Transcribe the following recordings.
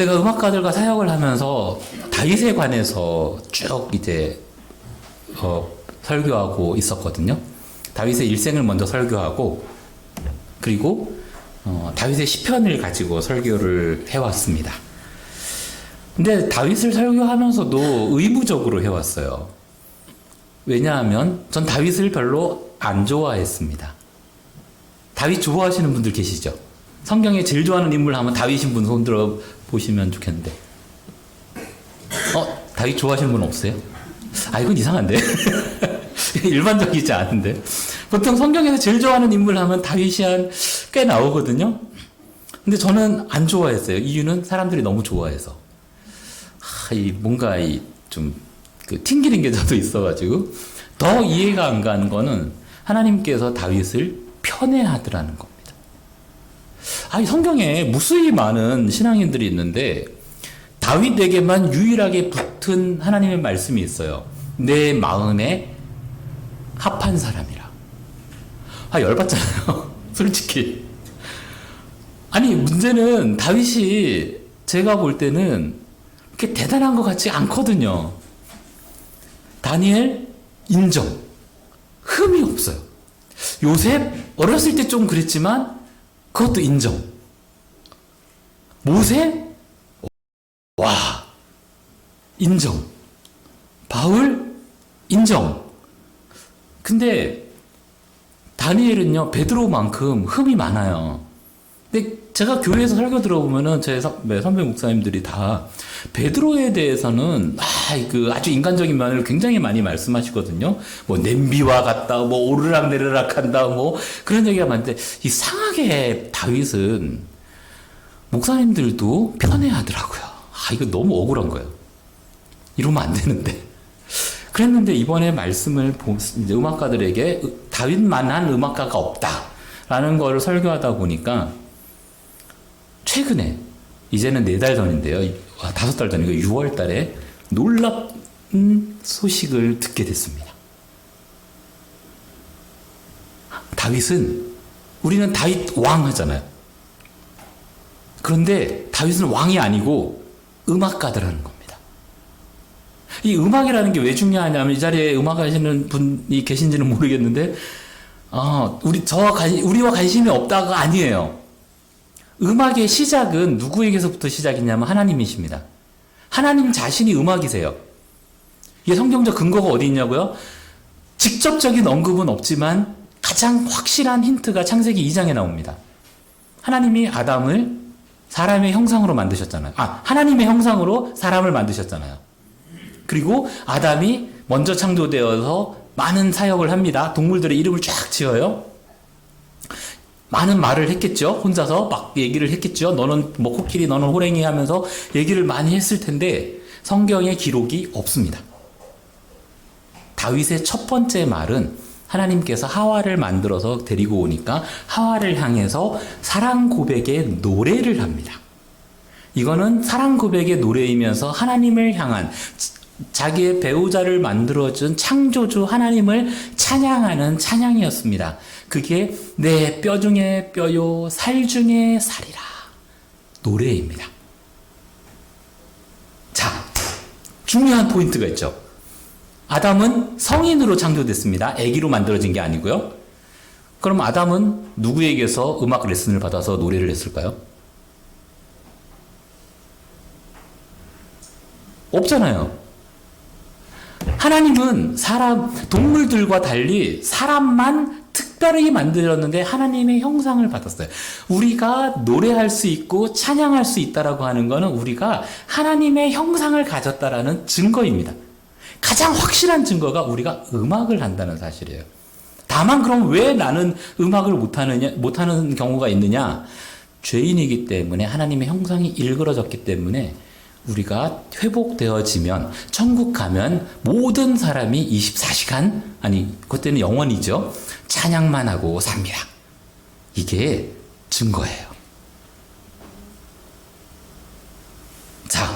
제가 음악가들과 사역을 하면서 다윗에 관해서 쭉 이제 설교하고 있었거든요. 다윗의 일생을 먼저 설교하고 그리고 다윗의 시편을 가지고 설교를 해왔습니다. 근데 다윗을 설교하면서도 의무적으로 해왔어요. 왜냐하면 전 다윗을 별로 안 좋아했습니다. 다윗 좋아하시는 분들 계시죠? 성경에 제일 좋아하는 인물 하면 다윗인 분 손 들어 보시면 좋겠는데. 다윗 좋아하시는 분 없어요? 이건 이상한데? 일반적이지 않은데. 보통 성경에서 제일 좋아하는 인물 하면 다윗이 꽤 나오거든요. 근데 저는 안 좋아했어요. 이유는 사람들이 너무 좋아해서. 뭔가 좀 튕기는 게 저도 있어가지고 더 이해가 안 가는 거는 하나님께서 다윗을 편애하더라는 겁니다. 성경에 무수히 많은 신앙인들이 있는데 다윗에게만 유일하게 붙은 하나님의 말씀이 있어요. 내 마음에 합한 사람이라. 열받잖아요. 솔직히. 문제는 다윗이 제가 볼 때는 그렇게 대단한 것 같지 않거든요. 다니엘 인정. 흠이 없어요. 요셉 어렸을 때 좀 그랬지만 그것도 인정. 모세 인정. 바울 인정. 근데 다니엘은요 베드로만큼 흠이 많아요. 근데 제가 교회에서 설교 들어보면은 제 선배 목사님들이 다 베드로에 대해서는 아주 인간적인 면을 굉장히 많이 말씀하시거든요. 냄비와 같다, 오르락내리락 한다, 그런 얘기가 많은데 이상하게 다윗은 목사님들도 편애하더라고요. 이거 너무 억울한 거예요. 이러면 안 되는데. 그랬는데 이번에 말씀을 이제 음악가들에게 다윗만한 음악가가 없다라는 걸 설교하다 보니까 최근에 이제는 4달 전인데요. 5달 전이고 6월 달에 놀랍은 소식을 듣게 됐습니다. 우리는 다윗 왕 하잖아요. 그런데 다윗은 왕이 아니고 음악가들 하는 겁니다. 이 음악이라는 게 왜 중요하냐면 이 자리에 음악 하시는 분이 계신지는 모르겠는데 우리와 관심이 없다가 아니에요. 음악의 시작은 누구에게서부터 시작이냐면 하나님이십니다. 하나님 자신이 음악이세요. 이게 성경적 근거가 어디 있냐고요? 직접적인 언급은 없지만 가장 확실한 힌트가 창세기 2장에 나옵니다. 하나님이 아담을 사람의 형상으로 만드셨잖아요. 하나님의 형상으로 사람을 만드셨잖아요. 그리고 아담이 먼저 창조되어서 많은 사역을 합니다. 동물들의 이름을 쫙 지어요. 많은 말을 했겠죠. 혼자서 막 얘기를 했겠죠. 너는 코끼리, 너는 호랭이 하면서 얘기를 많이 했을 텐데 성경에 기록이 없습니다. 다윗의 첫 번째 말은 하나님께서 하와를 만들어서 데리고 오니까 하와를 향해서 사랑 고백의 노래를 합니다. 이거는 사랑 고백의 노래이면서 하나님을 향한 자기의 배우자를 만들어준 창조주 하나님을 찬양하는 찬양이었습니다. 그게 내 뼈 중에 뼈요 살 중에 살이라 노래입니다. 자, 중요한 포인트가 있죠. 아담은 성인으로 창조됐습니다. 아기로 만들어진 게 아니고요. 그럼 아담은 누구에게서 음악 레슨을 받아서 노래를 했을까요? 없잖아요. 하나님은 동물들과 달리 사람만 특별히 만들었는데 하나님의 형상을 받았어요. 우리가 노래할 수 있고 찬양할 수 있다라고 하는 것은 우리가 하나님의 형상을 가졌다라는 증거입니다. 가장 확실한 증거가 우리가 음악을 한다는 사실이에요. 다만 그럼 왜 나는 음악을 못하는 경우가 있느냐? 죄인이기 때문에 하나님의 형상이 일그러졌기 때문에 우리가 회복되어지면 천국 가면 모든 사람이 24시간 그때는 영원이죠. 찬양만 하고 삽니다. 이게 증거예요. 자,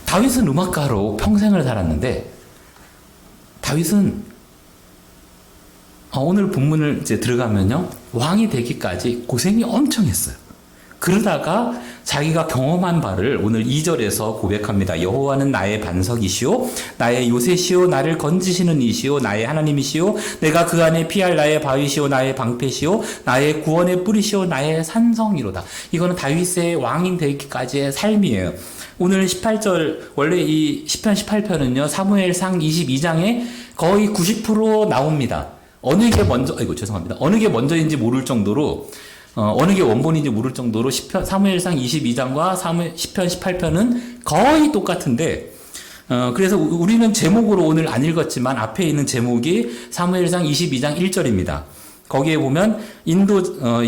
다윗은 음악가로 평생을 살았는데 다윗은 오늘 본문을 이제 들어가면요 왕이 되기까지 고생이 엄청 했어요. 그러다가 자기가 경험한 바를 오늘 2절에서 고백합니다. 여호와는 나의 반석이시오 나의 요새시오 나를 건지시는 이시오 나의 하나님이시오 내가 그 안에 피할 나의 바위시오 나의 방패시오 나의 구원의 뿌리시오 나의 산성이로다. 이거는 다윗의 왕인 되기까지의 삶이에요. 오늘 18절, 원래 이 시편 18편은요 사무엘상 22장에 거의 90% 나옵니다. 어느 게 먼저인지 모를 정도로 어느 게 원본인지 모를 정도로 사무엘상 22장과 시편 18편은 거의 똑같은데, 그래서 우리는 제목으로 오늘 안 읽었지만 앞에 있는 제목이 사무엘상 22장 1절입니다. 거기에 보면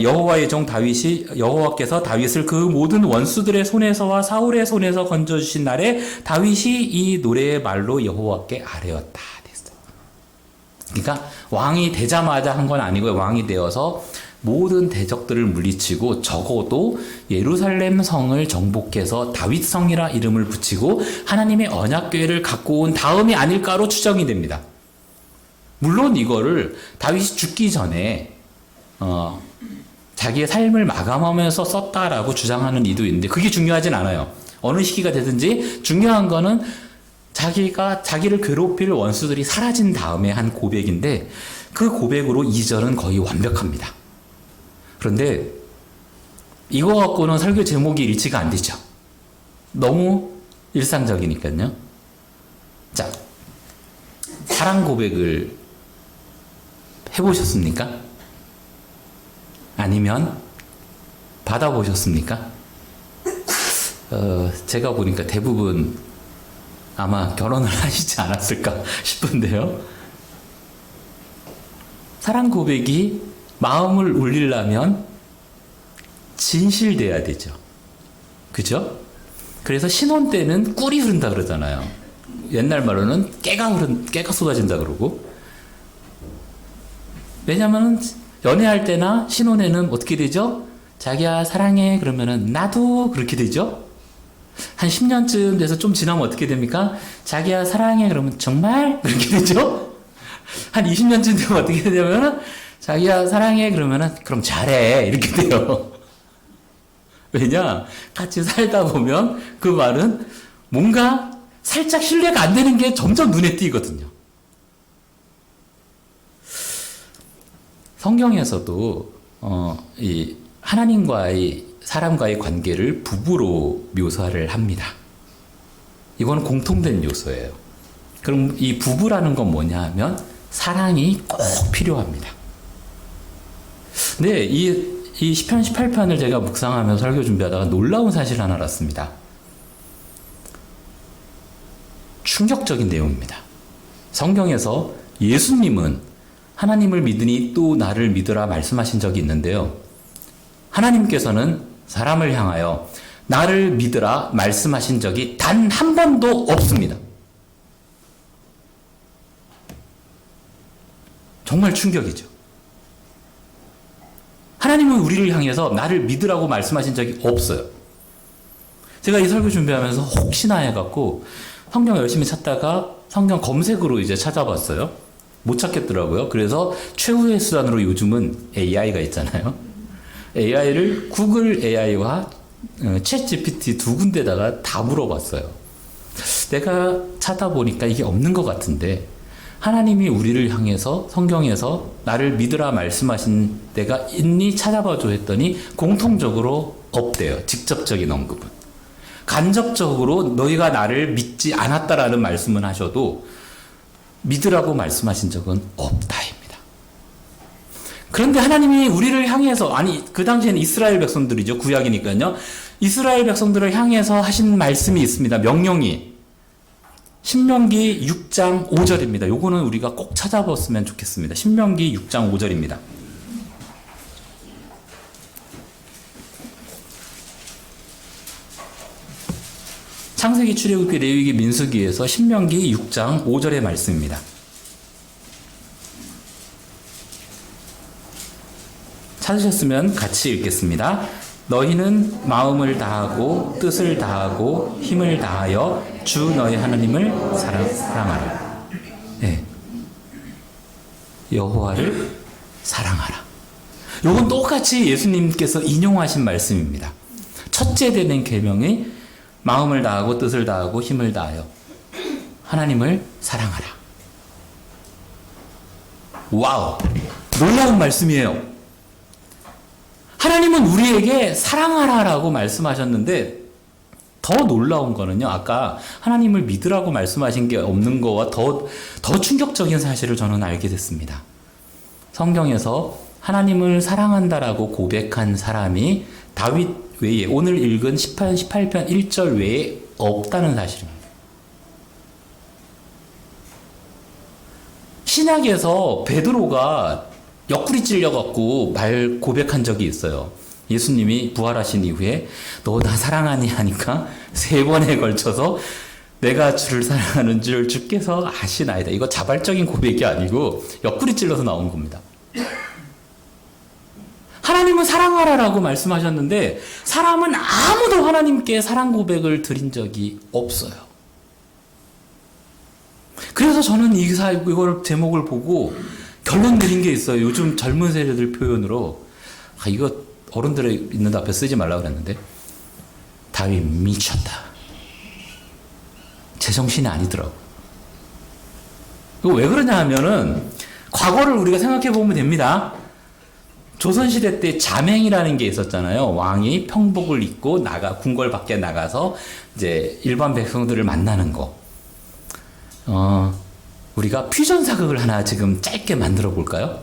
여호와의 종 다윗이 여호와께서 다윗을 그 모든 원수들의 손에서와 사울의 손에서 건져주신 날에 다윗이 이 노래의 말로 여호와께 아뢰었다. 그러니까 왕이 되자마자 한 건 아니고요. 왕이 되어서 모든 대적들을 물리치고 적어도 예루살렘 성을 정복해서 다윗성이라 이름을 붙이고 하나님의 언약궤를 갖고 온 다음이 아닐까로 추정이 됩니다. 물론 이거를 다윗이 죽기 전에 자기의 삶을 마감하면서 썼다라고 주장하는 이도 있는데 그게 중요하진 않아요. 어느 시기가 되든지 중요한 거는 자기를 괴롭힐 원수들이 사라진 다음에 한 고백인데 그 고백으로 2절은 거의 완벽합니다. 그런데 이거 갖고는 설교 제목이 일치가 안 되죠. 너무 일상적이니까요. 자, 사랑 고백을 해보셨습니까? 아니면 받아보셨습니까? 제가 보니까 대부분 아마 결혼을 하시지 않았을까 싶은데요. 사랑 고백이 마음을 울리려면 진실돼야 되죠. 그죠? 그래서 신혼 때는 꿀이 흐른다 그러잖아요. 옛날 말로는 깨가 쏟아진다 그러고. 왜냐면 연애할 때나 신혼에는 어떻게 되죠? 자기야 사랑해 그러면은 나도 그렇게 되죠. 한 10년쯤 돼서 좀 지나면 어떻게 됩니까? 자기야 사랑해 그러면 정말 그렇게 되죠. 한 20년쯤 되면 어떻게 되냐면 자기야 사랑해 그러면은 그럼 잘해 이렇게 돼요. 왜냐? 같이 살다 보면 그 말은 뭔가 살짝 신뢰가 안 되는 게 점점 눈에 띄거든요. 성경에서도 이 하나님과의 사람과의 관계를 부부로 묘사를 합니다. 이건 공통된 요소예요. 그럼 이 부부라는 건 뭐냐 하면 사랑이 꼭 필요합니다. 네, 이 시편 18편을 제가 묵상하면서 설교 준비하다가 놀라운 사실을 하나 알았습니다. 충격적인 내용입니다. 성경에서 예수님은 하나님을 믿으니 또 나를 믿으라 말씀하신 적이 있는데요. 하나님께서는 사람을 향하여 나를 믿으라 말씀하신 적이 단 한 번도 없습니다. 정말 충격이죠. 하나님은 우리를 향해서 나를 믿으라고 말씀하신 적이 없어요. 제가 이 설교 준비하면서 혹시나 해갖고 성경 열심히 찾다가 성경 검색으로 이제 찾아봤어요. 못 찾겠더라고요. 그래서 최후의 수단으로 요즘은 AI가 있잖아요. AI를 구글 AI와 챗 GPT 두 군데다가 다 물어봤어요. 내가 찾아보니까 이게 없는 것 같은데 하나님이 우리를 향해서 성경에서 나를 믿으라 말씀하신 데가 있니 찾아봐줘 했더니 공통적으로 없대요. 직접적인 언급은. 간접적으로 너희가 나를 믿지 않았다라는 말씀은 하셔도 믿으라고 말씀하신 적은 없다입니다. 그런데 하나님이 우리를 향해서, 아니 그 당시에는 이스라엘 백성들이죠. 구약이니까요. 이스라엘 백성들을 향해서 하신 말씀이 있습니다. 명령이. 신명기 6장 5절입니다. 요거는 우리가 꼭 찾아봤으면 좋겠습니다. 신명기 6장 5절입니다. 창세기, 출애굽기, 레위기, 민수기에서 신명기 6장 5절의 말씀입니다. 찾으셨으면 같이 읽겠습니다. 너희는 마음을 다하고 뜻을 다하고 힘을 다하여 주 너희 하나님을 사랑하라. 네. 여호와를 사랑하라. 이건 똑같이 예수님께서 인용하신 말씀입니다. 첫째 되는 계명이 마음을 다하고 뜻을 다하고 힘을 다하여 하나님을 사랑하라. 와우! 놀라운 말씀이에요. 하나님은 우리에게 사랑하라라고 말씀하셨는데 더 놀라운 거는요. 아까 하나님을 믿으라고 말씀하신 게 없는 거와 더 충격적인 사실을 저는 알게 됐습니다. 성경에서 하나님을 사랑한다라고 고백한 사람이 다윗 외에 오늘 읽은 18편 1절 외에 없다는 사실입니다. 신약에서 베드로가 옆구리 찔려갖고 말 고백한 적이 있어요. 예수님이 부활하신 이후에 너 나 사랑하니 하니까 3번에 걸쳐서 내가 주를 사랑하는 줄 주께서 아시나이다. 이거 자발적인 고백이 아니고 옆구리 찔러서 나온 겁니다. 하나님은 사랑하라라고 말씀하셨는데 사람은 아무도 하나님께 사랑 고백을 드린 적이 없어요. 그래서 저는 이걸 제목을 보고 결론 내린 게 있어요. 요즘 젊은 세대들 표현으로 이거 어른들의 있는 앞에 쓰지 말라고 그랬는데 다윗 미쳤다. 제정신이 아니더라고. 이거 왜 그러냐 하면은 과거를 우리가 생각해 보면 됩니다. 조선시대 때 자맹이라는 게 있었잖아요. 왕이 평복을 입고 궁궐 밖에 나가서 이제 일반 백성들을 만나는 거. 우리가 퓨전 사극을 하나 지금 짧게 만들어 볼까요?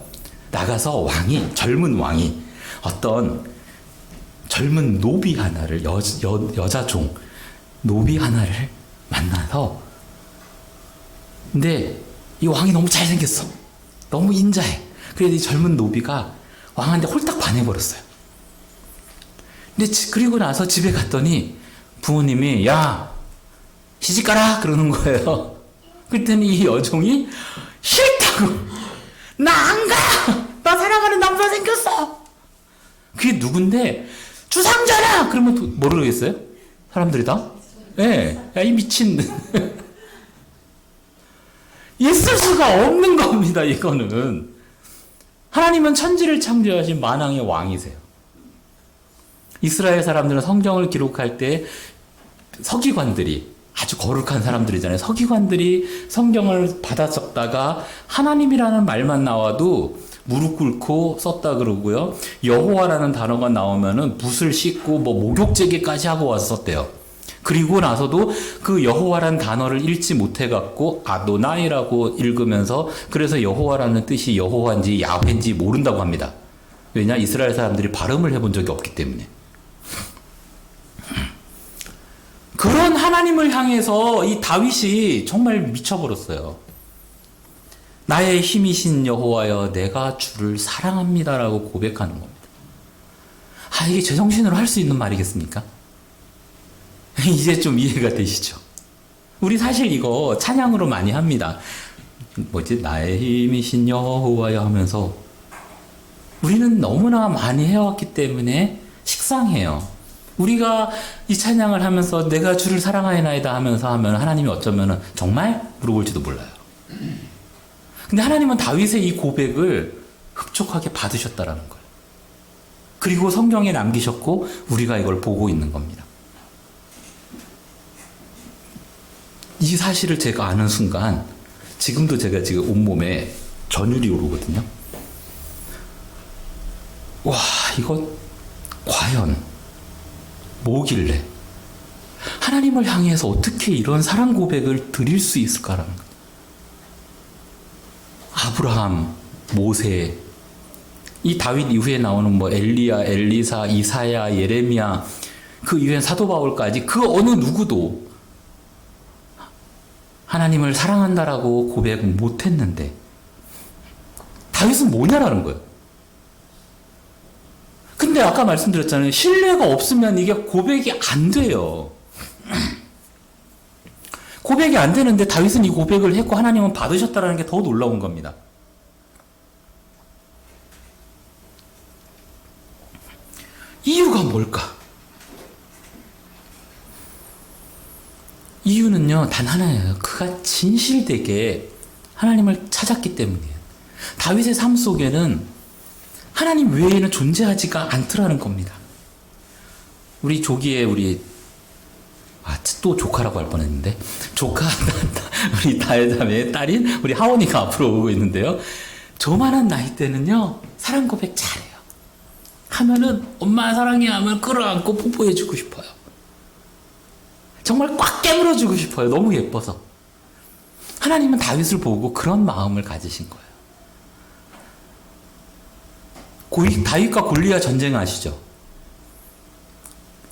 나가서 젊은 왕이 어떤 젊은 노비 하나를, 여자 종, 노비 하나를 만나서 근데 이 왕이 너무 잘생겼어. 너무 인자해. 그래서 이 젊은 노비가 왕한테 홀딱 반해버렸어요. 근데 그리고 나서 집에 갔더니 부모님이 야 시집가라 그러는 거예요. 그랬더니 이 여종이 싫다고 나 안 가! 나 사랑하는 남자 생겼어! 그게 누군데? 주상전하! 그러면 뭐라 그러겠어요? 사람들이 다? 예, 야, 이 미친. 있을 수가 없는 겁니다, 이거는. 하나님은 천지를 창조하신 만왕의 왕이세요. 이스라엘 사람들은 성경을 기록할 때 서기관들이 아주 거룩한 사람들이잖아요. 서기관들이 성경을 받아 적다가 하나님이라는 말만 나와도 무릎 꿇고 썼다 그러고요. 여호와라는 단어가 나오면은 붓을 씻고 목욕제기까지 하고 와서 썼대요. 그리고 나서도 그 여호와라는 단어를 읽지 못해갖고 아도나이라고 읽으면서 그래서 여호와라는 뜻이 여호와인지 야훼인지 모른다고 합니다. 왜냐? 이스라엘 사람들이 발음을 해본 적이 없기 때문에. 그런 하나님을 향해서 이 다윗이 정말 미쳐버렸어요. 나의 힘이신 여호와여 내가 주를 사랑합니다라고 고백하는 겁니다. 이게 제정신으로 할 수 있는 말이겠습니까? 이제 좀 이해가 되시죠? 우리 사실 이거 찬양으로 많이 합니다. 나의 힘이신 여호와여 하면서 우리는 너무나 많이 해왔기 때문에 식상해요. 우리가 이 찬양을 하면서 내가 주를 사랑하나이다 하면서 하면 하나님이 어쩌면 정말 물어볼지도 몰라요. 근데 하나님은 다윗의 이 고백을 흡족하게 받으셨다라는 거예요. 그리고 성경에 남기셨고 우리가 이걸 보고 있는 겁니다. 이 사실을 제가 아는 순간 지금도 제가 지금 온몸에 전율이 오르거든요. 와, 이거 과연 뭐길래 하나님을 향해서 어떻게 이런 사랑 고백을 드릴 수 있을까라는 거예요. 아브라함, 모세, 이 다윗 이후에 나오는 엘리야, 엘리사, 이사야, 예레미야, 그 이후에 사도 바울까지 그 어느 누구도 하나님을 사랑한다라고 고백 못했는데 다윗은 뭐냐라는 거예요. 근데 아까 말씀드렸잖아요. 신뢰가 없으면 이게 고백이 안 돼요. 고백이 안 되는데 다윗은 이 고백을 했고 하나님은 받으셨다는 게 더 놀라운 겁니다. 이유가 뭘까? 이유는요, 단 하나예요. 그가 진실되게 하나님을 찾았기 때문이에요. 다윗의 삶 속에는 하나님 외에는 존재하지가 않더라는 겁니다. 우리 조기에 또 조카라고 할 뻔했는데 조카 우리 다혜자매의 딸인 우리 하원이가 앞으로 오고 있는데요. 저만한 나이 때는요 사랑 고백 잘해요. 하면은 엄마 사랑해 하면 끌어안고 뽀뽀해주고 싶어요. 정말 꽉 깨물어주고 싶어요. 너무 예뻐서. 하나님은 다윗을 보고 그런 마음을 가지신 거예요. 다윗과 골리앗 전쟁 아시죠?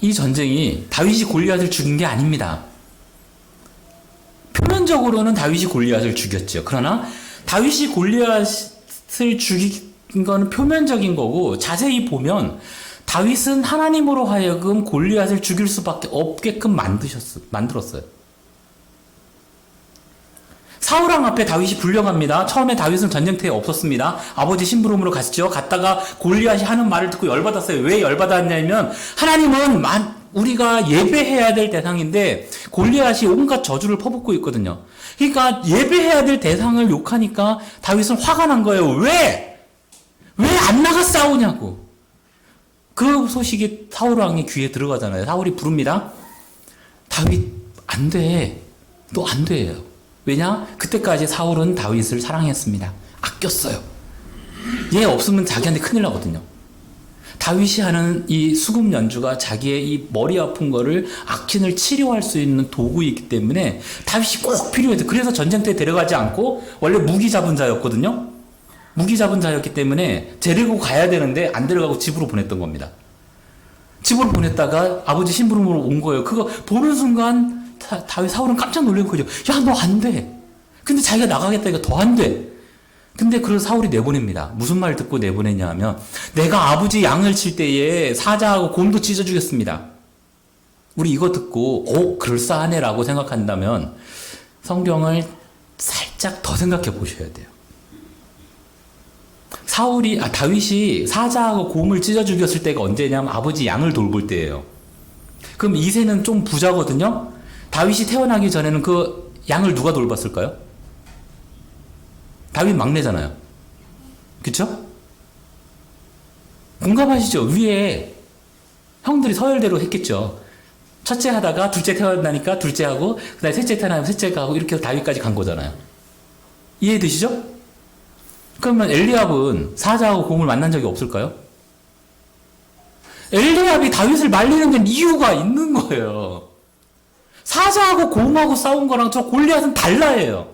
이 전쟁이 다윗이 골리앗을 죽인 게 아닙니다. 표면적으로는 다윗이 골리앗을 죽였죠. 그러나 다윗이 골리앗을 죽인 거는 표면적인 거고 자세히 보면 다윗은 하나님으로 하여금 골리앗을 죽일 수밖에 없게끔 만들었어요. 사울왕 앞에 다윗이 불려갑니다. 처음에 다윗은 전쟁터에 없었습니다. 아버지 심부름으로 갔죠. 갔다가 골리앗이 하는 말을 듣고 열받았어요. 왜 열받았냐면 하나님은 우리가 예배해야 될 대상인데 골리앗이 온갖 저주를 퍼붓고 있거든요. 그러니까 예배해야 될 대상을 욕하니까 다윗은 화가 난 거예요. 왜 안 나가 싸우냐고. 그 소식이 사울왕의 귀에 들어가잖아요. 사울이 부릅니다. 다윗 안 돼. 너 안 돼요. 왜냐? 그때까지 사울은 다윗을 사랑했습니다. 아꼈어요. 얘 없으면 자기한테 큰일 나거든요. 다윗이 하는 이 수금 연주가 자기의 이 머리 아픈 거를 악hin을 치료할 수 있는 도구이기 때문에 다윗이 꼭 필요했어요. 그래서 전쟁터에 데려가지 않고 원래 무기 잡은 자였거든요. 무기 잡은 자였기 때문에 데리고 가야 되는데 안 데려가고 집으로 보냈던 겁니다. 집으로 보냈다가 아버지 심부름으로 온 거예요. 그거 보는 순간 사울은 깜짝 놀란 거죠. 야, 너 안 돼. 근데 자기가 나가겠다니까 더 안 돼. 근데 그래서 사울이 내보냅니다. 무슨 말 듣고 내보냈냐 하면 내가 아버지 양을 칠 때에 사자하고 곰도 찢어 주겠습니다. 우리 이거 듣고 그럴싸하네라고 생각한다면 성경을 살짝 더 생각해 보셔야 돼요. 다윗이 사자하고 곰을 찢어 죽였을 때가 언제냐면 아버지 양을 돌볼 때예요. 그럼 이새는 좀 부자거든요. 다윗이 태어나기 전에는 그 양을 누가 돌봤을까요? 다윗 막내잖아요. 그쵸? 공감하시죠? 위에 형들이 서열대로 했겠죠. 첫째 하다가 둘째 태어나니까 둘째 하고 그 다음에 셋째 태어나면 셋째가 하고 이렇게 해서 다윗까지 간 거잖아요. 이해되시죠? 그러면 엘리압은 사자하고 곰을 만난 적이 없을까요? 엘리압이 다윗을 말리는 데는 이유가 있는 거예요. 사자하고 곰하고 싸운 거랑 저 골리앗은 달라요.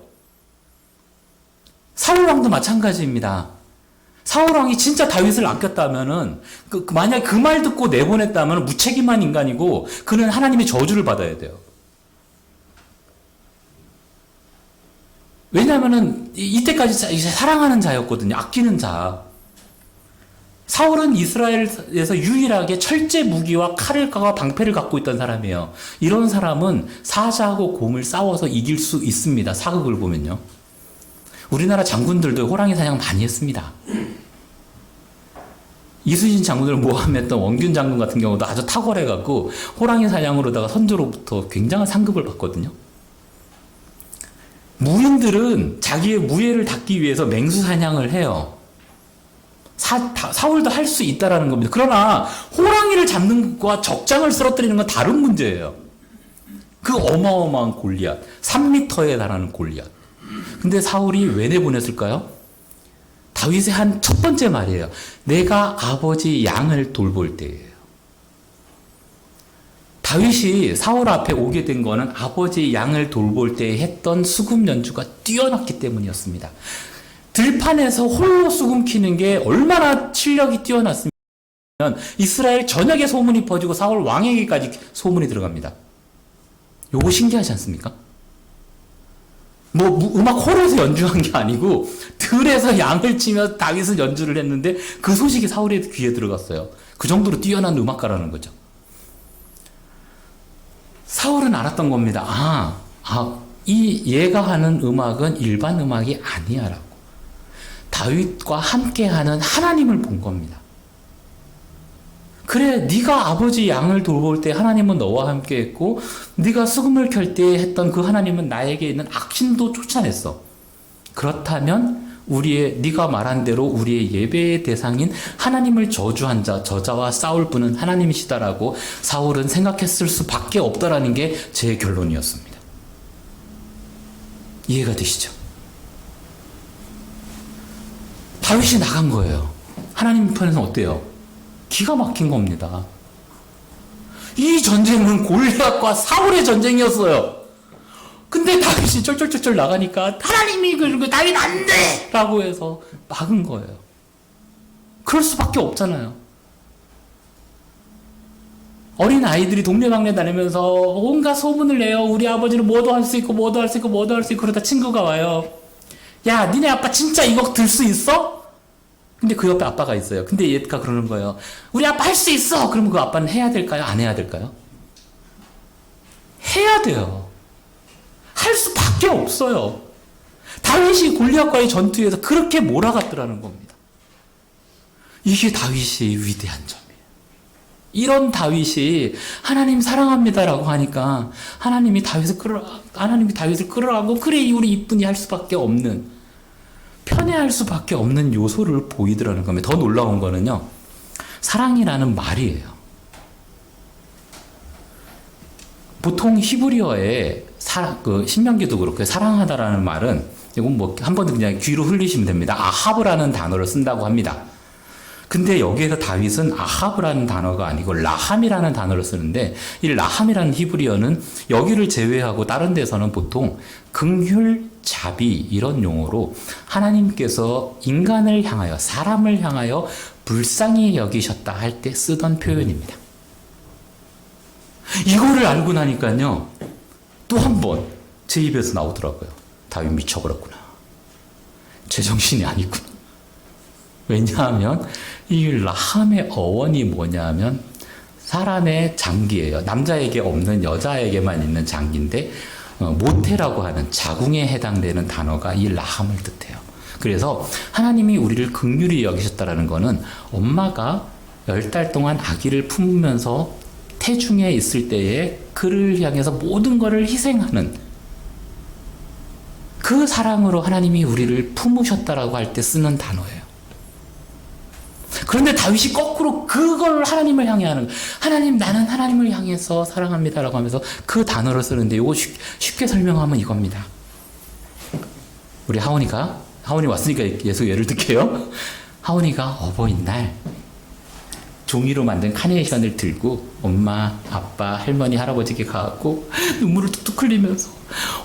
사울왕도 마찬가지입니다. 사울왕이 진짜 다윗을 아꼈다면은 만약 그 말 듣고 내보냈다면 무책임한 인간이고 그는 하나님의 저주를 받아야 돼요. 왜냐하면은 이때까지 사랑하는 자였거든요. 아끼는 자. 사울은 이스라엘에서 유일하게 철제 무기와 칼과 방패를 갖고 있던 사람이에요. 이런 사람은 사자하고 곰을 싸워서 이길 수 있습니다. 사극을 보면요. 우리나라 장군들도 호랑이 사냥 많이 했습니다. 이순신 장군을 모함했던 원균 장군 같은 경우도 아주 탁월해갖고 호랑이 사냥으로다가 선조로부터 굉장한 상급을 받거든요. 무인들은 자기의 무예를 닦기 위해서 맹수 사냥을 해요. 사울도 할 수 있다라는 겁니다. 그러나 호랑이를 잡는 것과 적장을 쓰러뜨리는 건 다른 문제예요. 그 어마어마한 골리앗, 3m에 달하는 골리앗. 근데 사울이 왜 내보냈을까요? 다윗의 한 첫 번째 말이에요. 내가 아버지 양을 돌볼 때예요. 다윗이 사울 앞에 오게 된 거는 아버지 양을 돌볼 때 했던 수금 연주가 뛰어났기 때문이었습니다. 들판에서 홀로 수금 키는 게 얼마나 실력이 뛰어났으면 이스라엘 전역에 소문이 퍼지고 사울 왕에게까지 소문이 들어갑니다. 요거 신기하지 않습니까? 음악 홀에서 연주한 게 아니고 들에서 양을 치며 다윗은 연주를 했는데 그 소식이 사울의 귀에 들어갔어요. 그 정도로 뛰어난 음악가라는 거죠. 사울은 알았던 겁니다. 얘가 하는 음악은 일반 음악이 아니야라고. 다윗과 함께하는 하나님을 본 겁니다. 그래, 네가 아버지 양을 돌볼 때 하나님은 너와 함께했고 네가 수금을 켤 때 했던 그 하나님은 나에게 있는 악신도 쫓아냈어. 그렇다면 네가 말한 대로 우리의 예배의 대상인 하나님을 저주한 저자와 싸울 분은 하나님이시다라고 사울은 생각했을 수밖에 없다라는 게 제 결론이었습니다. 이해가 되시죠? 다윗이 나간 거예요. 하나님 편에서 어때요? 기가 막힌 겁니다. 이 전쟁은 골리앗과 사울의 전쟁이었어요. 근데 다윗이 쩔쩔쩔쩔 나가니까 하나님이 그리고 다윗 안 돼! 라고 해서 막은 거예요. 그럴 수밖에 없잖아요. 어린 아이들이 동네방네 다니면서 온갖 소문을 내요. 우리 아버지는 뭐도 할 수 있고 뭐도 할 수 있고 뭐도 할 수 있고 그러다 친구가 와요. 야, 니네 아빠 진짜 이거 들 수 있어? 근데 그 옆에 아빠가 있어요. 근데 얘가 그러는 거예요. 우리 아빠 할 수 있어! 그러면 그 아빠는 해야 될까요? 안 해야 될까요? 해야 돼요. 할 수밖에 없어요. 다윗이 골리앗과의 전투에서 그렇게 몰아갔더라는 겁니다. 이게 다윗이 위대한 점이에요. 이런 다윗이 하나님 사랑합니다라고 하니까 하나님이 다윗을 끌어안고 그래 우리 이쁜이 할 수밖에 없는, 편애할 수밖에 없는 요소를 보이더라는 겁니다. 더 놀라운 거는요, 사랑이라는 말이에요. 보통 히브리어에 신명기도 그렇고 사랑하다라는 말은 이건 뭐 한 번 그냥 귀로 흘리시면 됩니다. 아하브라는 단어를 쓴다고 합니다. 근데 여기에서 다윗은 아하브라는 단어가 아니고 라함이라는 단어를 쓰는데, 이 라함이라는 히브리어는 여기를 제외하고 다른 데서는 보통 긍휼, 자비 이런 용어로 하나님께서 인간을 향하여, 사람을 향하여 불쌍히 여기셨다 할 때 쓰던 표현입니다. 이거를 알고 나니까요, 또 한 번 제 입에서 나오더라고요. 다윗 미쳐버렸구나. 제정신이 아니구나. 왜냐하면 이 라함의 어원이 뭐냐면 사람의 장기예요. 남자에게 없는 여자에게만 있는 장기인데 모태라고 하는 자궁에 해당되는 단어가 이 라함을 뜻해요. 그래서 하나님이 우리를 긍휼히 여기셨다라는 거는 엄마가 10달 동안 아기를 품으면서 태중에 있을 때에 그를 향해서 모든 것을 희생하는 그 사랑으로 하나님이 우리를 품으셨다라고 할 때 쓰는 단어예요. 그런데 다윗이 거꾸로 그걸 하나님을 향해 하는 거예요. 하나님, 나는 하나님을 향해서 사랑합니다라고 하면서 그 단어를 쓰는데, 이거 쉽게 설명하면 이겁니다. 우리 하원이 왔으니까 계속 예를 들게요. 하원이가 어버이날 종이로 만든 카네이션을 들고 엄마, 아빠, 할머니, 할아버지께 가갖고 눈물을 툭툭 흘리면서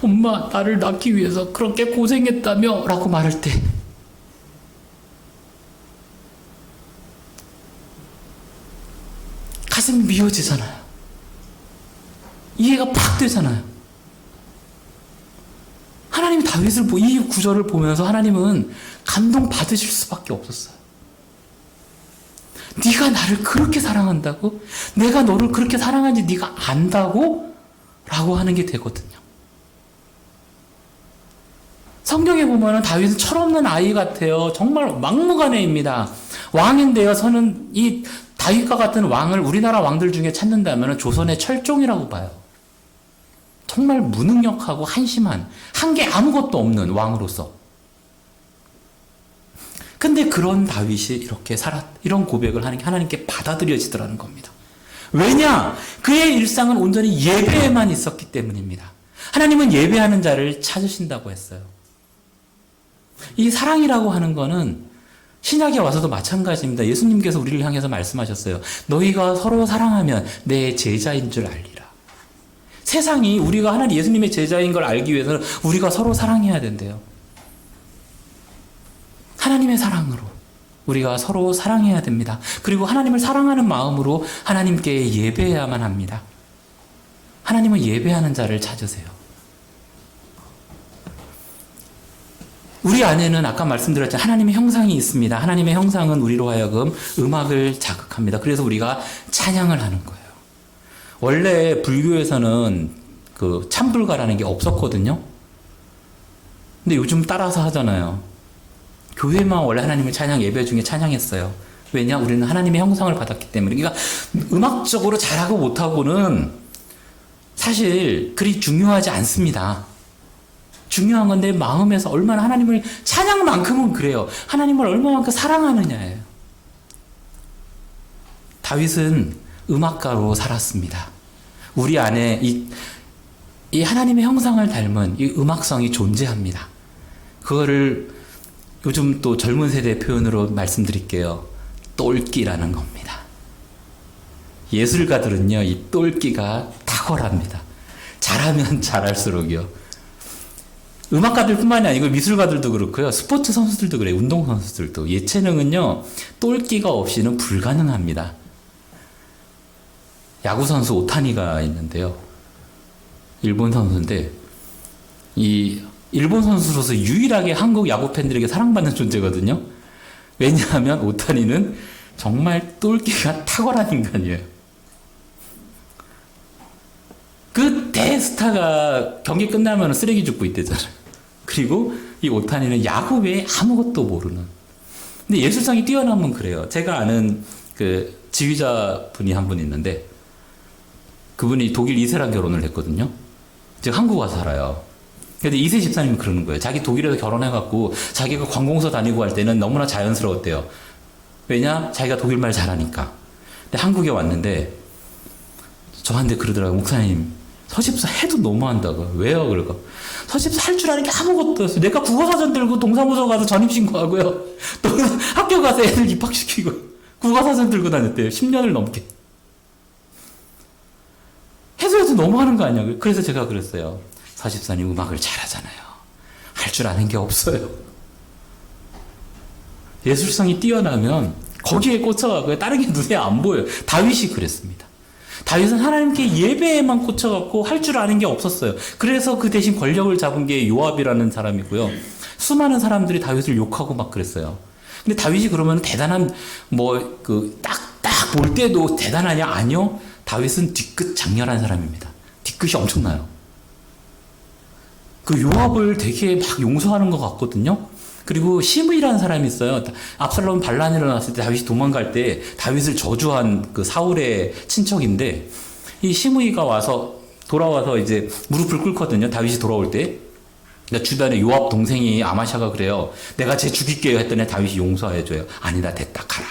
엄마, 나를 낳기 위해서 그렇게 고생했다며 라고 말할 때 가슴이 미어지잖아요. 이해가 팍 되잖아요. 하나님이 다윗을 이 구절을 보면서 하나님은 감동 받으실 수밖에 없었어요. 네가 나를 그렇게 사랑한다고? 내가 너를 그렇게 사랑하는지 네가 안다고? 라고 하는 게 되거든요. 성경에 보면은 다윗은 철없는 아이 같아요. 정말 막무가내입니다. 왕인데요. 저는 이 다윗과 같은 왕을 우리나라 왕들 중에 찾는다면 조선의 철종이라고 봐요. 정말 무능력하고 한심한, 한 게 아무것도 없는 왕으로서. 근데 그런 다윗이 이렇게 이런 고백을 하는 게 하나님께 받아들여지더라는 겁니다. 왜냐? 그의 일상은 온전히 예배에만 있었기 때문입니다. 하나님은 예배하는 자를 찾으신다고 했어요. 이 사랑이라고 하는 거는 신약에 와서도 마찬가지입니다. 예수님께서 우리를 향해서 말씀하셨어요. 너희가 서로 사랑하면 내 제자인 줄 알리라. 세상이 우리가 하나님 예수님의 제자인 걸 알기 위해서는 우리가 서로 사랑해야 된대요. 하나님의 사랑으로 우리가 서로 사랑해야 됩니다. 그리고 하나님을 사랑하는 마음으로 하나님께 예배해야만 합니다. 하나님은 예배하는 자를 찾으세요. 우리 안에는 아까 말씀드렸잖아요. 하나님의 형상이 있습니다. 하나님의 형상은 우리로 하여금 음악을 자극합니다. 그래서 우리가 찬양을 하는 거예요. 원래 불교에서는 그 참불가라는 게 없었거든요. 근데 요즘 따라서 하잖아요. 교회만 원래 하나님을 찬양 예배 중에 찬양했어요. 왜냐? 우리는 하나님의 형상을 받았기 때문에. 그러니까 음악적으로 잘하고 못하고는 사실 그리 중요하지 않습니다. 중요한 건 내 마음에서 얼마나 하나님을 찬양만큼은 그래요. 하나님을 얼마만큼 사랑하느냐예요. 다윗은 음악가로 살았습니다. 우리 안에 이 하나님의 형상을 닮은 이 음악성이 존재합니다. 그거를 요즘 또 젊은 세대 표현으로 말씀드릴게요. 똘끼라는 겁니다. 예술가들은요, 이 똘끼가 탁월합니다. 잘하면 잘할수록요. 음악가들 뿐만이 아니고 미술가들도 그렇고요. 스포츠 선수들도 그래요. 운동선수들도. 예체능은요, 똘끼가 없이는 불가능합니다. 야구선수 오타니가 있는데요. 일본 선수인데, 이 일본 선수로서 유일하게 한국 야구 팬들에게 사랑받는 존재거든요. 왜냐하면 오타니는 정말 똘끼가 탁월한 인간이에요. 그 대스타가 경기 끝나면 쓰레기 줍고 있대잖아요. 그리고 이 오타니는 야구 외에 아무것도 모르는. 근데 예술성이 뛰어나면 그래요. 제가 아는 그 지휘자 분이 한 분 있는데, 그분이 독일 2세랑 결혼을 했거든요. 지금 한국 와서 살아요. 근데 2세 집사님이 그러는 거예요. 자기 독일에서 결혼해갖고 자기가 관공서 다니고 할 때는 너무나 자연스러웠대요. 왜냐? 자기가 독일말 잘하니까. 근데 한국에 왔는데 저한테 그러더라고요. 목사님, 서집사 해도 너무한다고. 왜요? 그러고 서집사 할 줄 아는 게 아무것도 없어요. 내가 국어사전 들고 동사무소 가서 전입신고하고요. 또 학교 가서 애들 입학시키고 국어사전 들고 다녔대요. 10년을 넘게. 해도 너무하는 거 아니냐고요. 그래서 제가 그랬어요. 서집사님 음악을 잘하잖아요. 할 줄 아는 게 없어요. 예술성이 뛰어나면 거기에 꽂혀가고요. 다른 게 눈에 안 보여요. 다윗이 그랬습니다. 다윗은 하나님께 예배에만 꽂혀갖고 할 줄 아는 게 없었어요. 그래서 그 대신 권력을 잡은 게 요압이라는 사람이고요. 수많은 사람들이 다윗을 욕하고 막 그랬어요. 근데 다윗이 그러면 대단한 딱 볼 때도 대단하냐? 아니요. 다윗은 뒤끝 장렬한 사람입니다. 뒤끝이 엄청나요. 그 요압을 되게 막 용서하는 것 같거든요. 그리고 시므이라는 사람이 있어요. 압살롬 반란이 일어났을 때 다윗이 도망갈 때 다윗을 저주한 그 사울의 친척인데, 이 시므이가 돌아와서 이제 무릎을 꿇거든요. 다윗이 돌아올 때. 그러니까 주변에 요압 동생이 아마샤가 그래요. 내가 쟤 죽일게요 했더니 다윗이 용서해줘요. 아니다, 됐다, 가라.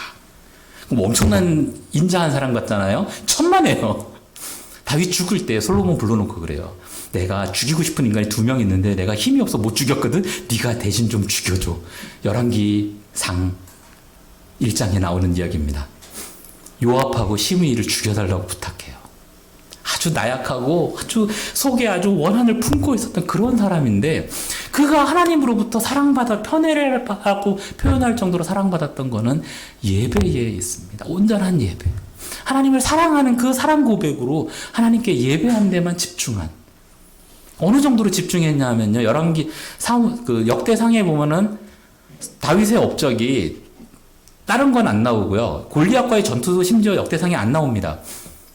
그럼 엄청난 인자한 사람 같잖아요. 천만에요. 다윗 죽을 때 솔로몬 불러놓고 그래요. 내가 죽이고 싶은 인간이 2명 있는데 내가 힘이 없어 못 죽였거든. 네가 대신 좀 죽여줘. 열왕기상 1장에 나오는 이야기입니다. 요압하고 시므이를 죽여달라고 부탁해요. 아주 나약하고 아주 속에 아주 원한을 품고 있었던 그런 사람인데, 그가 하나님으로부터 사랑받아 편애를 하고 표현할 정도로 사랑받았던 거는 예배에 있습니다. 온전한 예배. 하나님을 사랑하는 그 사랑 고백으로 하나님께 예배한 데만 집중한. 어느 정도로 집중했냐 하면요. 역대상에 보면은 다윗의 업적이 다른 건 안 나오고요. 골리앗과의 전투도 심지어 역대상에 안 나옵니다.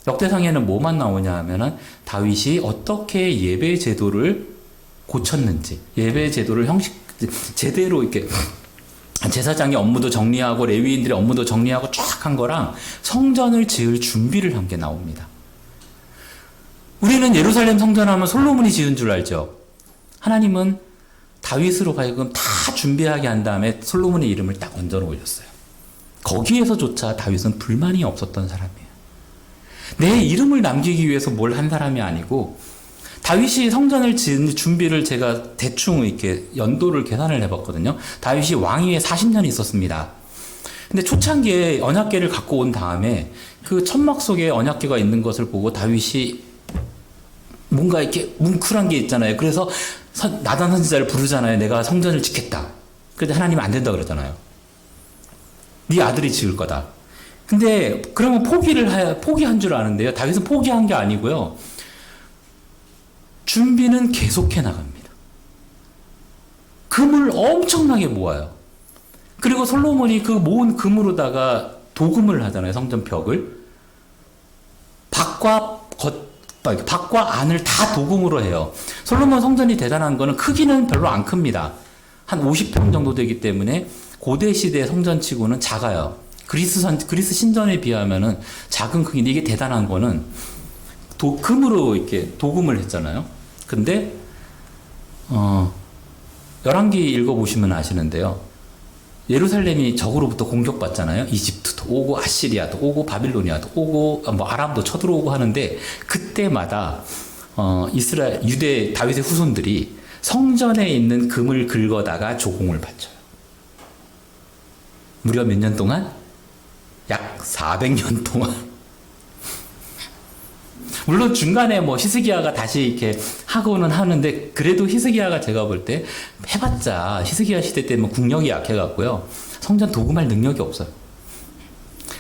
역대상에는 뭐만 나오냐 하면은 다윗이 어떻게 예배 제도를 고쳤는지, 예배 제도를 제대로 이렇게 제사장의 업무도 정리하고 레위인들의 업무도 정리하고 쫙 한 거랑 성전을 지을 준비를 한 게 나옵니다. 우리는 예루살렘 성전하면 솔로몬이 지은 줄 알죠. 하나님은 다윗으로 하여금 다 준비하게 한 다음에 솔로몬의 이름을 딱 얹어 올렸어요. 거기에서조차 다윗은 불만이 없었던 사람이에요. 내 이름을 남기기 위해서 뭘 한 사람이 아니고, 다윗이 성전을 지은 준비를 제가 대충 이렇게 연도를 계산을 해봤거든요. 다윗이 왕위에 40년 있었습니다. 근데 초창기에 언약궤를 갖고 온 다음에 그 천막 속에 언약궤가 있는 것을 보고 다윗이 뭔가 이렇게 뭉클한 게 있잖아요. 그래서 나단 선지자를 부르잖아요. 내가 성전을 짓겠다. 그런데 하나님은 안 된다 그러잖아요. 네 아들이 지을 거다. 근데 그러면 포기한 줄 아는데요. 다윗은 포기한 게 아니고요. 준비는 계속해 나갑니다. 금을 엄청나게 모아요. 그리고 솔로몬이 그 모은 금으로다가 도금을 하잖아요. 성전 벽을. 밖과 안을 다 도금으로 해요. 솔로몬 성전이 대단한 거는 크기는 별로 안 큽니다. 한 50평 정도 되기 때문에 고대 시대 성전치고는 작아요. 그리스 신전에 비하면은 작은 크기인데, 이게 대단한 거는 금으로 이렇게 도금을 했잖아요. 근데 열왕기 읽어보시면 아시는데요. 예루살렘이 적으로부터 공격받잖아요. 이집트도 오고 아시리아도 오고 바빌로니아도 오고 뭐 아람도 쳐들어오고 하는데 그때마다 이스라엘 유대 다윗의 후손들이 성전에 있는 금을 긁어다가 조공을 바쳐요. 무려 몇 년 동안? 약 400년 동안. 물론 중간에 뭐 히스기야가 다시 이렇게 하고는 하는데 그래도 히스기야가 제가 볼 때 해봤자 히스기야 시대 때 뭐 국력이 약해갖고요. 성전 도금할 능력이 없어요.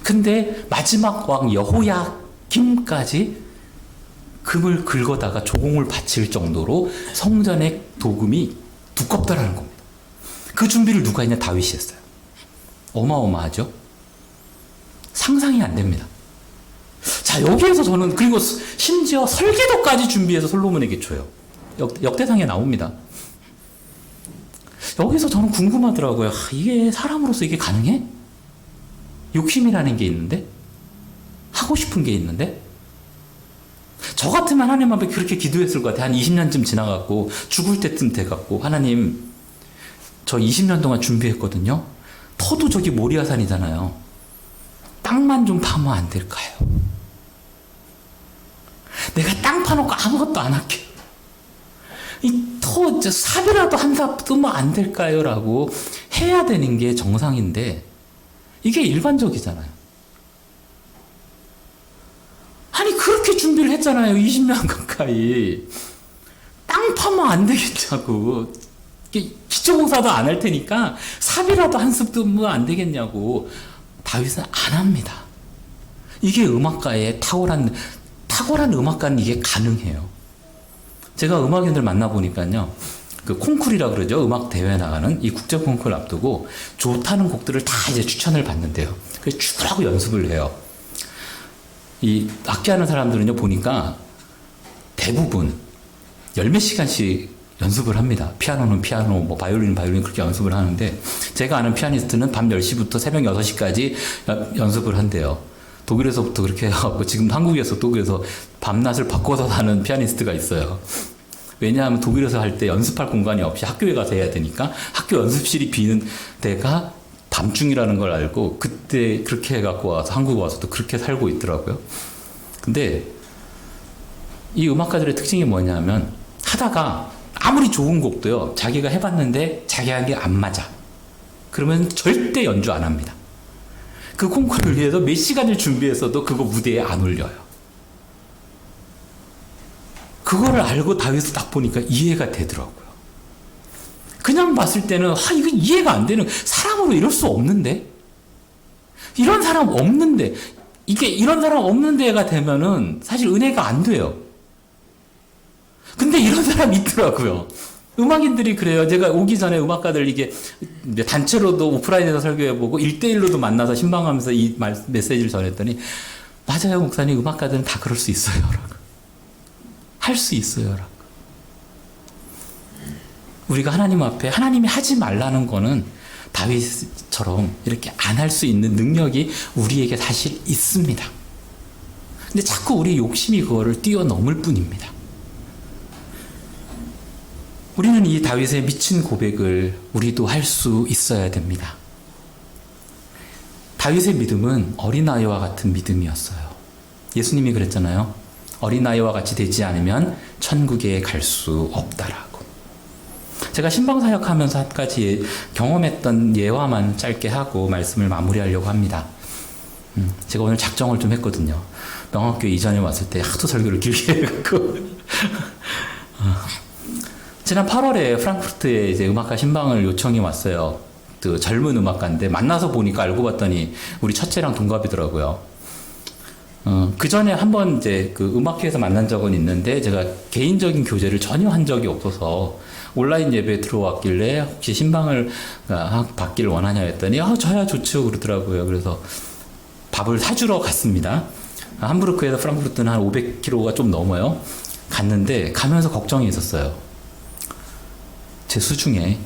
근데 마지막 왕 여호야김까지 금을 긁어다가 조공을 바칠 정도로 성전의 도금이 두껍다라는 겁니다. 그 준비를 누가 했냐? 다윗이 했어요. 어마어마하죠? 상상이 안 됩니다. 자, 여기에서 저는, 그리고 심지어 설계도까지 준비해서 솔로몬에게 줘요. 역대상에 나옵니다. 여기서 저는 궁금하더라고요. 이게 사람으로서 이게 가능해? 욕심이라는 게 있는데? 하고 싶은 게 있는데? 저 같으면 하나님 앞에 그렇게 기도했을 것 같아요. 한 20년쯤 지나갖고, 죽을 때쯤 돼갖고, 하나님, 저 20년 동안 준비했거든요. 터도 저기 모리아산이잖아요. 땅만 좀 파면 안 될까요? 내가 땅 파놓고 아무것도 안 할게. 삽이라도 한 삽 뜨면 안 될까요? 라고 해야 되는 게 정상인데, 이게 일반적이잖아요. 아니, 그렇게 준비를 했잖아요. 20년 가까이. 땅 파면 안 되겠냐고. 기초공사도 안 할 테니까, 삽이라도 한 삽 뜨면 안 되겠냐고. 다윗은 안 합니다. 이게 음악가의 탁월한 음악가는 이게 가능해요. 제가 음악인들 만나보니까요, 그 콩쿨이라 그러죠. 음악 대회 나가는 이 국제 콩쿨 앞두고 좋다는 곡들을 다 이제 추천을 받는데요. 그래서 쭉 연습을 해요. 이 악기하는 사람들은요, 보니까 대부분 열몇 시간씩 연습을 합니다. 피아노는 피아노, 뭐 바이올린은 바이올린 그렇게 연습을 하는데, 제가 아는 피아니스트는 밤 10시부터 새벽 6시까지 연습을 한대요. 독일에서부터 그렇게 해갖고 지금 한국에서도 그래서 밤낮을 바꿔서 하는 피아니스트가 있어요. 왜냐하면 독일에서 할 때 연습할 공간이 없이 학교에 가서 해야 되니까 학교 연습실이 비는 데가 밤중이라는 걸 알고 그때 그렇게 해갖고 와서 한국 와서도 그렇게 살고 있더라고요. 근데 이 음악가들의 특징이 뭐냐면 하다가 아무리 좋은 곡도요, 자기가 해봤는데 자기에게 안 맞아. 그러면 절대 연주 안 합니다. 그 콩쿠르를 위해서 몇 시간을 준비했어도 그거 무대에 안 올려요. 그거를 알고 다윗을 딱 보니까 이해가 되더라고요. 그냥 봤을 때는 이거 이해가 안 되는, 사람으로 이럴 수 없는데? 이런 사람 없는데, 이게 이런 사람 없는 데가 되면은 사실 은혜가 안 돼요. 근데 이런 사람이 있더라고요. 음악인들이 그래요. 제가 오기 전에 음악가들 이게 단체로도 오프라인에서 설교해보고 1대1로도 만나서 신방하면서 이 메시지를 전했더니, 맞아요, 목사님. 음악가들은 다 그럴 수 있어요. 라고. 할 수 있어요. 라고. 우리가 하나님 앞에 하나님이 하지 말라는 거는 다윗처럼 이렇게 안 할 수 있는 능력이 우리에게 사실 있습니다. 근데 자꾸 우리 욕심이 그거를 뛰어넘을 뿐입니다. 우리는 이 다윗의 미친 고백을 우리도 할 수 있어야 됩니다. 다윗의 믿음은 어린아이와 같은 믿음이었어요. 예수님이 그랬잖아요. 어린아이와 같이 되지 않으면 천국에 갈 수 없다라고. 제가 신방사역하면서 한 가지 경험했던 예화만 짧게 하고 말씀을 마무리하려고 합니다. 제가 오늘 작정을 좀 했거든요. 명학교 이전에 왔을 때 하도 설교를 길게 해갖고 지난 8월에 프랑크푸르트에 이제 음악가 신방을 요청이 왔어요. 그 젊은 음악가인데 만나서 보니까 알고 봤더니 우리 첫째랑 동갑이더라고요. 그 전에 한번 이제 그 음악회에서 만난 적은 있는데 제가 개인적인 교제를 전혀 한 적이 없어서 온라인 예배에 들어왔길래 혹시 신방을 받기를 원하냐 했더니 저야 좋죠 그러더라고요. 그래서 밥을 사주러 갔습니다. 함부르크에서 프랑크푸르트는 한 500km가 좀 넘어요. 갔는데 가면서 걱정이 있었어요. 제 수중에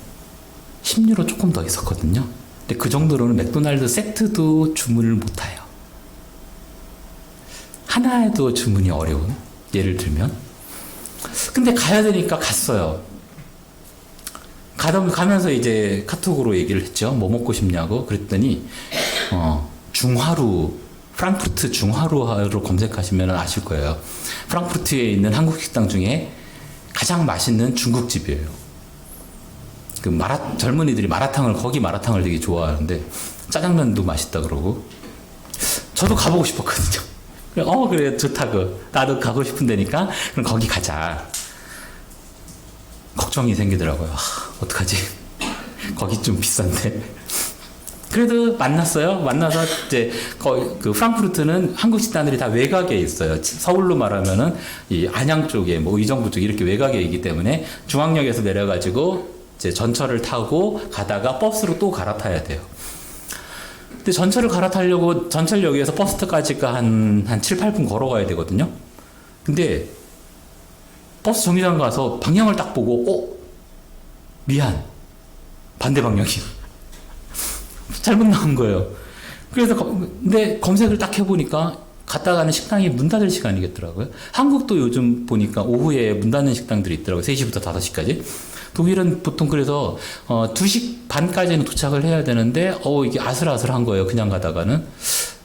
10유로 조금 더 있었거든요. 근데 그 정도로는 맥도날드 세트도 주문을 못해요. 하나에도 주문이 어려운, 예를 들면. 근데 가야 되니까 갔어요. 가면서 이제 카톡으로 얘기를 했죠. 뭐 먹고 싶냐고. 그랬더니, 중화루, 프랑크푸르트 중화루로 검색하시면 아실 거예요. 프랑크푸르트에 있는 한국 식당 중에 가장 맛있는 중국집이에요. 젊은이들이 거기 마라탕을 되게 좋아하는데, 짜장면도 맛있다 그러고, 저도 가보고 싶었거든요. 그래, 좋다고. 나도 가고 싶은 데니까, 그럼 거기 가자. 걱정이 생기더라고요. 어떡하지? 거기 좀 비싼데. 그래도 만났어요. 만나서 이제 그 프랑크푸르트는 한국 식당들이 다 외곽에 있어요. 서울로 말하면은 이 안양 쪽에 뭐 의정부 쪽에 이렇게 외곽에 있기 때문에 중앙역에서 내려가지고 이제 전철을 타고 가다가 버스로 또 갈아타야 돼요. 근데 전철을 갈아타려고 전철역에서 버스터까지가 한 7, 8분 걸어가야 되거든요. 근데 버스 정류장 가서 방향을 딱 보고, 미안. 반대 방향이야. 잘못 나온 거예요. 그래서, 근데 검색을 딱 해보니까 갔다 가는 식당이 문 닫을 시간이겠더라고요. 한국도 요즘 보니까 오후에 문 닫는 식당들이 있더라고요. 3시부터 5시까지. 독일은 보통 그래서, 2시 반까지는 도착을 해야 되는데, 이게 아슬아슬한 거예요. 그냥 가다가는.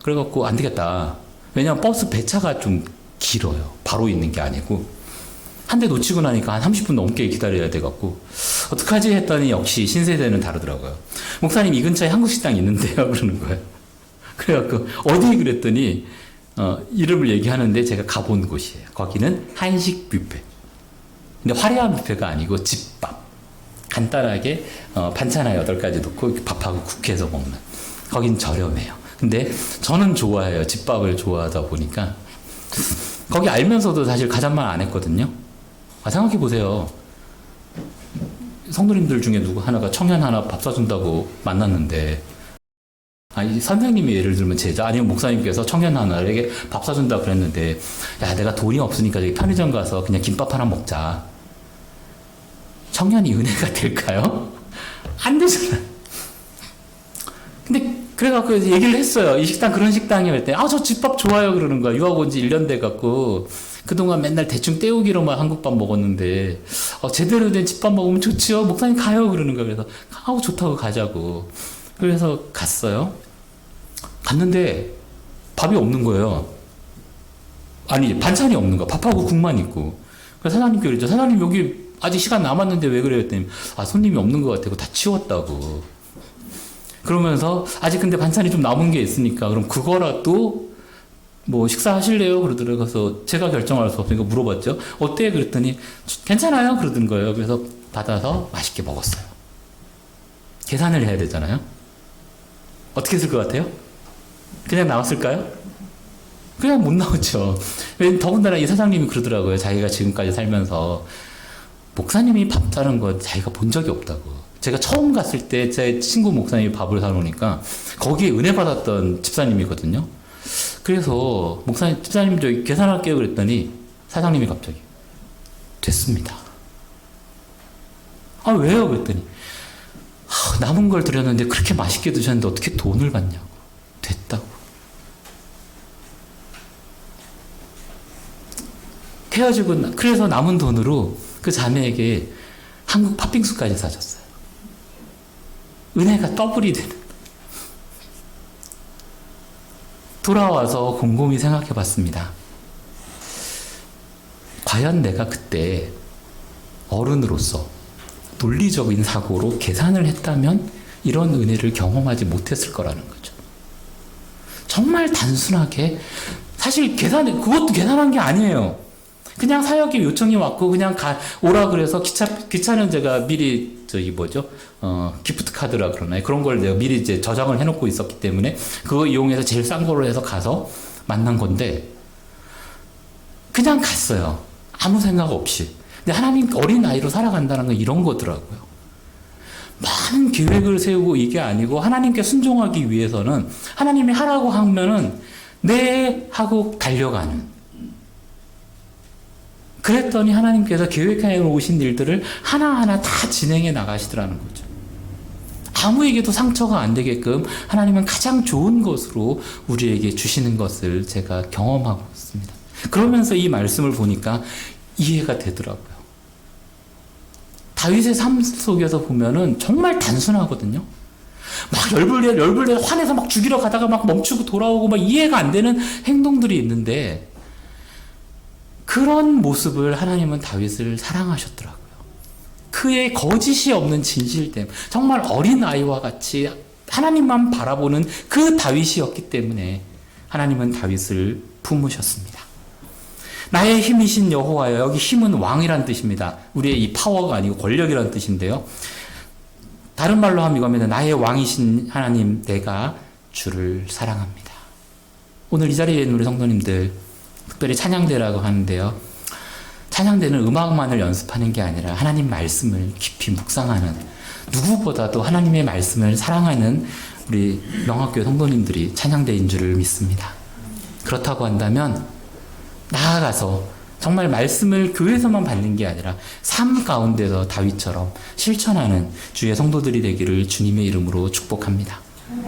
그래갖고 안 되겠다. 왜냐면 버스 배차가 좀 길어요. 바로 있는 게 아니고. 한 대 놓치고 나니까 한 30분 넘게 기다려야 돼갖고 어떡하지 했더니 역시 신세대는 다르더라고요. 목사님 이 근처에 한국 식당 있는데요 그러는 거예요. 그래갖고 어디 그랬더니 이름을 얘기하는데 제가 가본 곳이에요. 거기는 한식 뷔페. 근데 화려한 뷔페가 아니고 집밥. 간단하게 반찬 한 8가지 넣고 밥하고 국해서 먹는. 거긴 저렴해요. 근데 저는 좋아해요. 집밥을 좋아하다 보니까 거기 알면서도 사실 가잔말 안 했거든요. 생각해보세요. 성도님들 중에 누구 하나가 청년 하나 밥 사준다고 만났는데, 이 선생님이 예를 들면 제자, 아니면 목사님께서 청년 하나에게 밥 사준다고 그랬는데, 야, 내가 돈이 없으니까 저기 편의점 가서 그냥 김밥 하나 먹자. 청년이 은혜가 될까요? 안 되잖아요. 근데, 그래갖고 얘기를 했어요. 이 식당 그런 식당이에요. 그랬더니, 저 집밥 좋아요. 그러는 거야. 유학 온 지 1년 돼갖고. 그동안 맨날 대충 때우기로만 한국밥 먹었는데, 제대로 된 집밥 먹으면 좋지요. 목사님 가요. 그러는 거예요. 그래서, 좋다고 가자고. 그래서 갔어요. 갔는데, 밥이 없는 거예요. 아니, 반찬이 없는 거야. 밥하고 국만 있고. 그래서 사장님께 그랬죠. 사장님 여기 아직 시간 남았는데 왜 그래요? 했더니, 손님이 없는 것 같다고 다 치웠다고. 그러면서, 아직 근데 반찬이 좀 남은 게 있으니까, 그럼 그거라도 뭐 식사하실래요? 그러더라고요. 그래서 제가 결정할 수 없으니까 물어봤죠. 어때? 그랬더니 괜찮아요? 그러던 거예요. 그래서 받아서 맛있게 먹었어요. 계산을 해야 되잖아요. 어떻게 했을 것 같아요? 그냥 나왔을까요? 그냥 못 나오죠. 더군다나 이 사장님이 그러더라고요. 자기가 지금까지 살면서 목사님이 밥 사는 거 자기가 본 적이 없다고. 제가 처음 갔을 때 제 친구 목사님이 밥을 사놓으니까 거기에 은혜 받았던 집사님이거든요. 그래서 목사님, 집사님 저 계산할게요 그랬더니 사장님이 갑자기 됐습니다. 왜요? 그랬더니 남은 걸 드렸는데 그렇게 맛있게 드셨는데 어떻게 돈을 받냐고. 됐다고. 헤어지고 그래서 남은 돈으로 그 자매에게 한국 팥빙수까지 사줬어요. 은혜가 더블이 되는. 돌아와서 곰곰이 생각해 봤습니다. 과연 내가 그때 어른으로서 논리적인 사고로 계산을 했다면 이런 은혜를 경험하지 못했을 거라는 거죠. 정말 단순하게, 사실 그것도 계산한 게 아니에요. 그냥 사역에 요청이 왔고, 그냥 오라 그래서 기차는 제가 미리, 기프트 카드라 그러나요? 그런 걸 내가 미리 이제 저장을 해놓고 있었기 때문에, 그거 이용해서 제일 싼 거로 해서 가서 만난 건데, 그냥 갔어요. 아무 생각 없이. 근데 하나님 어린 아이로 살아간다는 건 이런 거더라고요. 많은 계획을 세우고 이게 아니고, 하나님께 순종하기 위해서는, 하나님이 하라고 하면은, 네, 하고 달려가는. 그랬더니 하나님께서 계획해 놓으신 일들을 하나하나 다 진행해 나가시더라는 거죠. 아무에게도 상처가 안 되게끔 하나님은 가장 좋은 것으로 우리에게 주시는 것을 제가 경험하고 있습니다. 그러면서 이 말씀을 보니까 이해가 되더라고요. 다윗의 삶 속에서 보면은 정말 단순하거든요. 막 열불내 화내서 막 죽이러 가다가 막 멈추고 돌아오고 막 이해가 안 되는 행동들이 있는데 그런 모습을 하나님은 다윗을 사랑하셨더라고요. 그의 거짓이 없는 진실됨, 정말 어린아이와 같이 하나님만 바라보는 그 다윗이었기 때문에 하나님은 다윗을 품으셨습니다. 나의 힘이신 여호와여, 여기 힘은 왕이란 뜻입니다. 우리의 이 파워가 아니고 권력이란 뜻인데요. 다른 말로 하면 나의 왕이신 하나님, 내가 주를 사랑합니다. 오늘 이 자리에 있는 우리 성도님들, 특별히 찬양대라고 하는데요. 찬양대는 음악만을 연습하는 게 아니라 하나님 말씀을 깊이 묵상하는, 누구보다도 하나님의 말씀을 사랑하는 우리 명학교회 성도님들이 찬양대인 줄을 믿습니다. 그렇다고 한다면 나아가서 정말 말씀을 교회에서만 받는 게 아니라 삶 가운데서 다윗처럼 실천하는 주의 성도들이 되기를 주님의 이름으로 축복합니다.